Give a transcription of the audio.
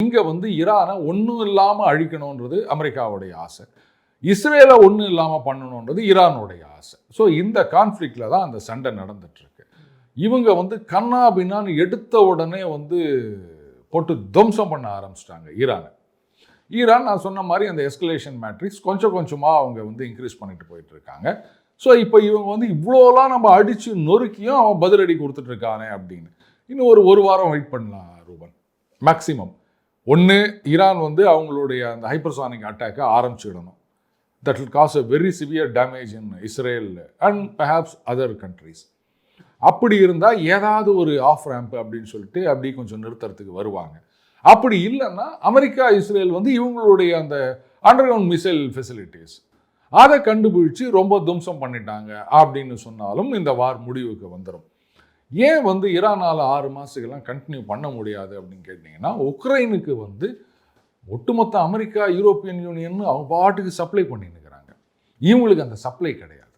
இங்கே வந்து ஈரானை ஒன்றும் இல்லாமல் அழிக்கணுன்றது அமெரிக்காவுடைய ஆசை, இஸ்ரேலை ஒன்றும் இல்லாமல் பண்ணணுன்றது ஈரானுடைய ஆசை. ஸோ இந்த கான்ஃப்ளிக்டில் தான் அந்த சண்டை நடந்துட்டுருக்கு. இவங்க வந்து கண்ணா பின்னான்னு எடுத்த உடனே வந்து போட்டு துவம்சம் பண்ண ஆரம்பிச்சிட்டாங்க ஈரான். நான் சொன்ன மாதிரி அந்த எஸ்கலேஷன் மேட்ரிக்ஸ் கொஞ்சம் கொஞ்சமாக அவங்க வந்து இன்க்ரீஸ் பண்ணிட்டு போயிட்டு இருக்காங்க. ஸோ இப்போ இவங்க வந்து இவ்வளோலாம் நம்ம அடித்து நொறுக்கியும் அவன் பதிலடி கொடுத்துட்ருக்கானே அப்படின்னு இன்னும் ஒரு வாரம் வெயிட் பண்ணலாம் ரூபன். மேக்ஸிமம் ஒன்று ஈரான் வந்து அவங்களுடைய அந்த ஹைப்பர்சானிக் அட்டாக்கை ஆரம்பிச்சுடணும். That will cause a very severe damage in Israel and perhaps other countries. அப்படி இருந்தால் ஏதாவது ஒரு ஆஃப் ரேம்ப் அப்படின்னு சொல்லிட்டு அப்படி கொஞ்சம் நிறுத்துறதுக்கு வருவாங்க. அப்படி இல்லைன்னா அமெரிக்கா இஸ்ரேல் வந்து இவங்களுடைய அந்த அண்டர் கிரவுண்ட் மிசைல் ஃபெசிலிட்டிஸ் அதை கண்டுபிடிச்சு ரொம்ப துவம்சம் பண்ணிட்டாங்க அப்படின்னு சொன்னாலும் இந்த வார் முடிவுக்கு வந்துடும். ஏன் வந்து ஈரானால் 6 மாதத்துக்கெல்லாம் கண்டினியூ பண்ண முடியாது அப்படின்னு கேட்டிங்கன்னா, உக்ரைனுக்கு வந்து ஒட்டுமொத்த அமெரிக்கா, யூரோப்பியன் யூனியன் அவங்க பாட்டுக்கு சப்ளை பண்ணின்னுக்கிறாங்க. இவங்களுக்கு அந்த சப்ளை கிடையாது.